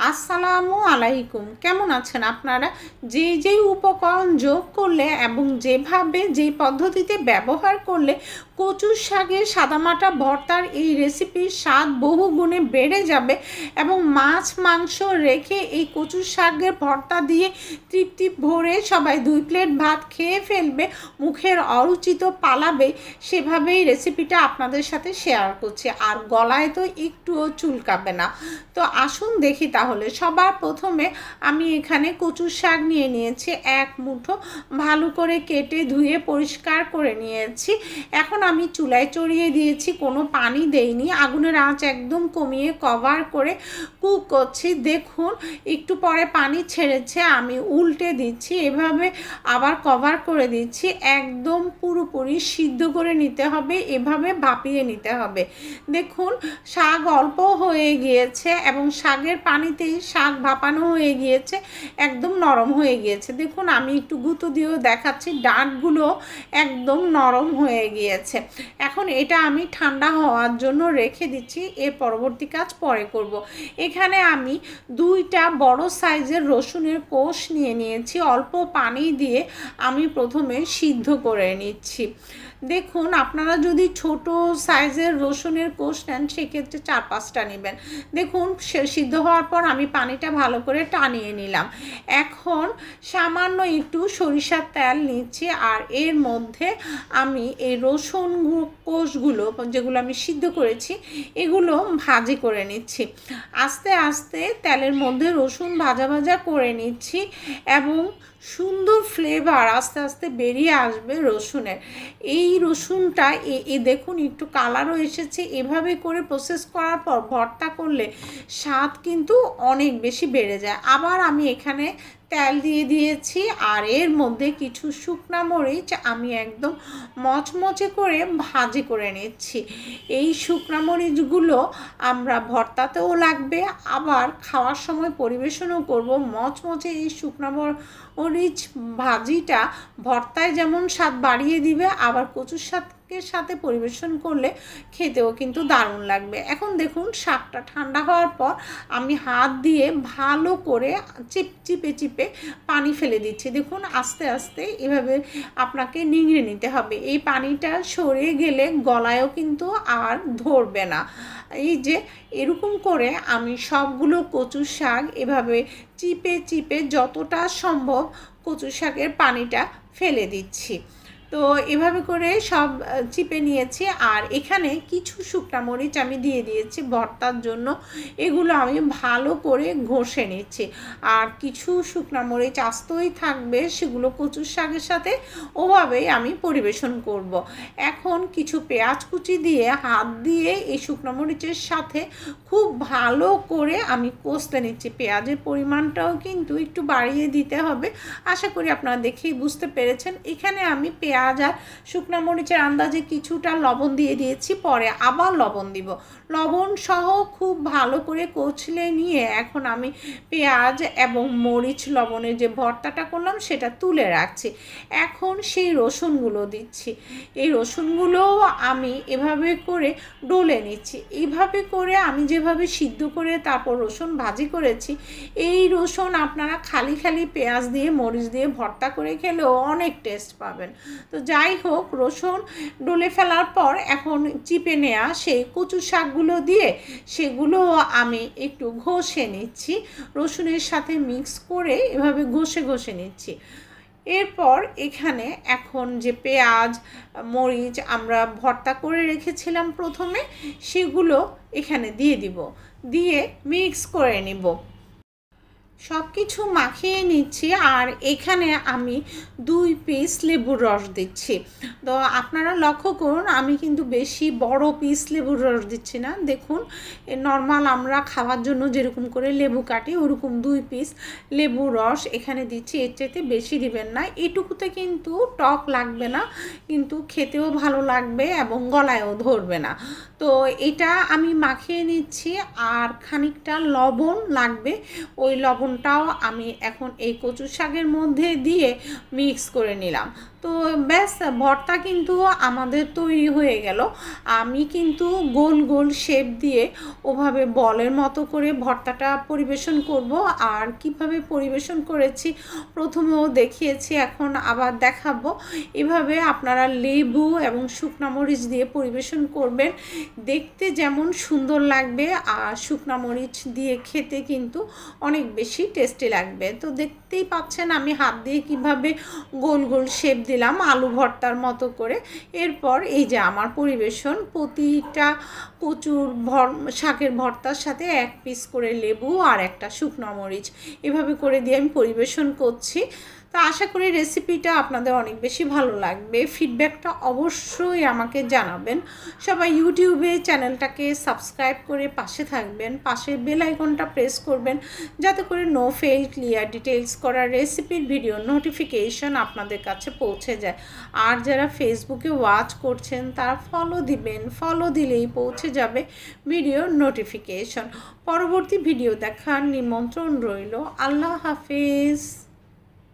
আসসালামু আলাইকুম। কেমন আছেন আপনারা? যেই উপকরণ যোগ করলে এবং যেই পদ্ধতিতে ব্যবহার করলে কচুর শাকের সাদামাটা ভর্তার এই রেসিপির স্বাদ বহু গুণে বেড়ে যাবে এবং মাছ মাংস রেখে এই কচুর শাকের ভর্তা দিয়ে তৃপ্তি ভরে সবাই 2 প্লেট ভাত খেয়ে ফেলবে, মুখের অরুচি তো পালাবে। সেভাবেই রেসিপিটা আপনাদের সাথে শেয়ার করছি, আর গলায় তো একটুও চুলকাবে না। তো আসুন দেখি তাহলে। সবার প্রথমে আমি এখানে কচুর শাক নিয়ে নিয়েছি 1 মুঠো, ভালো করে কেটে ধুয়ে পরিষ্কার করে নিয়েছি। এখন আমি চুলায় চড়িয়ে দিয়েছি, কোনো পানি দেইনি, আগুনের আঁচ একদম কমিয়ে কভার করে কুক করছি। দেখুন একটু পরে পানি ছেড়েছে, আমি উল্টে দিচ্ছি, এভাবে আবার কভার করে দিচ্ছি। একদম পুরোপুরি সিদ্ধ করে নিতে হবে, এভাবে ভাপিয়ে নিতে হবে। দেখুন শাক অল্প হয়ে গিয়েছে এবং শাকের পানিতেই শাক ভাপানো হয়ে গিয়েছে, একদম নরম হয়ে গিয়েছে। দেখুন আমি একটু গুঁতো দিয়েও দেখাচ্ছি, ডাঁটগুলো একদম নরম হয়ে গিয়েছে। এখন এটা আমি ঠান্ডা হওয়ার জন্য রেখে দিচ্ছি, এর পরবর্তী কাজ পরে করব। এখানে আমি 2টা বড় সাইজের রসুনের কোষ নিয়ে নিয়েছি, অল্প পানি দিয়ে আমি প্রথমে সিদ্ধ করে নিচ্ছি। দেখুন আপনারা যদি ছোট সাইজের রসুনের কোষ নেন সেক্ষেত্রে 4-5টা নেবেন। দেখুন সিদ্ধ হওয়ার পর আমি পানিটা ভালো করে টানিয়ে নিলাম। এখন সামান্য একটু সরিষার তেল নিচ্ছি, আর এর মধ্যে আমি এই রসুন কোষগুলো যেগুলো আমি সিদ্ধ করেছি এগুলো ভাজি করে নিচ্ছি। আস্তে আস্তে তেলের মধ্যে রসুন ভাজা ভাজা করে নিচ্ছি এবং সুন্দর ফ্লেভার আস্তে আস্তে বেরিয়ে আসবে রসুনের। এই রসুনটা দেখুন একটু কালারও এসেছে। এভাবে করে প্রসেস করার পর ভর্তা করলে স্বাদ কিন্তু অনেক বেশি বেড়ে যায়। আবার আমি এখানে তেল দিয়ে দিয়েছি, আর এর মধ্যে কিছু শুকনা মরিচ আমি একদম মচমচে করে ভাজি করে নিচ্ছি। এই শুকনা মরিচগুলো আমরা ভর্তাতেও লাগবে, আবার খাওয়ার সময় পরিবেশনও করব। মচমচে এই শুকনা মরিচ ভাজিটা ভর্তায় যেমন স্বাদ বাড়িয়ে দিবে, আবার কচুর শাকের সাথে পরিবেশন করলে খেতেও কিন্তু দারুণ লাগবে। এখন দেখুন শাকটা ঠান্ডা হওয়ার পর আমি হাত দিয়ে ভালো করে চিপে পানি ফেলে দিচ্ছি। দেখুন আস্তে আস্তে এভাবে আপনাকে নিংড়ে নিতে হবে, এই পানিটা সরে গেলে গলায়ও কিন্তু আর ধরবে না। এই যে এরকম করে আমি সবগুলো কচুর শাক এভাবে চিপে যতটা সম্ভব কচু শাকের পানিটা ফেলে দিচ্ছি। তো এভাবে করে সব চিপে নিয়েছি, আর এখানে কিছু শুকনা মরিচ আমি দিয়ে দিয়েছি ভর্তার জন্য। এগুলো আমি ভালো করে ঘষে নিচ্ছি, আর কিছু শুকনা মরিচ আস্তই থাকবে, সেগুলো কচুর শাকের সাথে ওভাবেই আমি পরিবেশন করব। এখন কিছু পেঁয়াজ কুচি দিয়ে হাত দিয়ে এই শুকনো মরিচের সাথে খুব ভালো করে আমি কষতে নিচ্ছি। পেঁয়াজের পরিমাণটাও কিন্তু একটু বাড়িয়ে দিতে হবে, আশা করি আপনারা দেখেই বুঝতে পেরেছেন। এখানে আমি পেঁয়াজ আর শুকনো মরিচের আন্দাজে কিছুটা লবণ দিয়ে দিয়েছি, পরে আবার লবণ দিব। লবণ সহ খুব ভালো করে কচলে নিয়ে এখন আমি পেঁয়াজ এবং মরিচ লবণের যে ভর্তাটা করলাম সেটা তুলে রাখছি। এখন সেই রসুনগুলো দিচ্ছি, এই রসুনগুলোও আমি এভাবে করে ডলে নিচ্ছি। এইভাবে করে আমি যেভাবে সিদ্ধ করে তারপর রসুন ভাজি করেছি, এই রসুন আপনারা খালি পেঁয়াজ দিয়ে মরিচ দিয়ে ভর্তা করে খেলেও অনেক টেস্ট পাবেন। তো যাই হোক, রসুন ডলে ফেলার পর এখন চিপে নেওয়া সেই কচু শাকগুলো দিয়ে সেগুলো আমি একটু ঘষে নিচ্ছি, রসুনের সাথে মিক্স করে এভাবে ঘষে নিচ্ছি। এরপর এখানে এখন যে পেঁয়াজ মরিচ আমরা ভর্তা করে রেখেছিলাম প্রথমে, সেগুলো এখানে দিয়ে মিক্স করে নিব। সব কিছু মাখিয়ে নিচ্ছি, আর এখানে আমি 2 পিস লেবুর রস দিচ্ছি। তো আপনারা লক্ষ্য করুন আমি কিন্তু বেশি বড় পিস লেবুর রস দিচ্ছি না। দেখুন নর্মাল আমরা খাওয়ার জন্য যেরকম করে লেবু কাটি ওরকম 2 পিস লেবুর রস এখানে দিচ্ছি, এর চাইতে বেশি দিবেন না। এটুকুতে কিন্তু টক লাগবে না, কিন্তু খেতেও ভালো লাগবে এবং গলায়ও ধরবে না। তো এটা আমি মাখিয়ে নিচ্ছি, আর খানিকটা লবণ লাগবে, ওই লবণটাও আমি এখন এই কচু শাকের মধ্যে দিয়ে মিক্স করে নিলাম। তো ব্যাস ভর্তা কিন্তু আমাদের তৈরি হয়ে গেল। আমি কিন্তু গোল গোল শেপ দিয়ে ওভাবে বলের মতো করে ভর্তাটা পরিবেশন করব। আর কিভাবে পরিবেশন করেছি প্রথমেও দেখিয়েছি, এখন আবার দেখাবো। এভাবে আপনারা লেবু এবং শুকনা মরিচ দিয়ে পরিবেশন করবেন, দেখতে যেমন সুন্দর লাগবে আর শুকনা মরিচ দিয়ে খেতে কিন্তু অনেক বেশি টেস্টি লাগবে। তো দেখতেই পাচ্ছেন আমি হাত দিয়ে কিভাবে গোল গোল শেপ দিলাম আলু ভর্তার মতো করে। এরপর এই যে আমার পরিবেশন, প্রতিটা কচুর শাকের ভর্তার সাথে এক পিস করে লেবু আর একটা শুকনো মরিচ এভাবে করে দিয়ে আমি পরিবেশন করছি। তো আশা করি রেসিপিটা আপনাদের অনেক বেশি ভালো লাগবে। ফিডব্যাকটা অবশ্যই আমাকে জানাবেন। সবাই ইউটিউবে চ্যানেলটাকে সাবস্ক্রাইব করে পাশে থাকবেন, পাশে বেল আইকনটা প্রেস করবেন যাতে করে নো ফেল ক্লিয়ার ডিটেলস করা রেসিপির ভিডিও নোটিফিকেশন আপনাদের কাছে পৌঁছে যায়। আর যারা ফেসবুকে ওয়াচ করছেন তারা ফলো দিবেন, ফলো দিলেই পৌঁছে যাবে ভিডিও নোটিফিকেশন। পরবর্তী ভিডিও দেখার নিমন্ত্রণ রইল। আল্লাহ হাফেজ।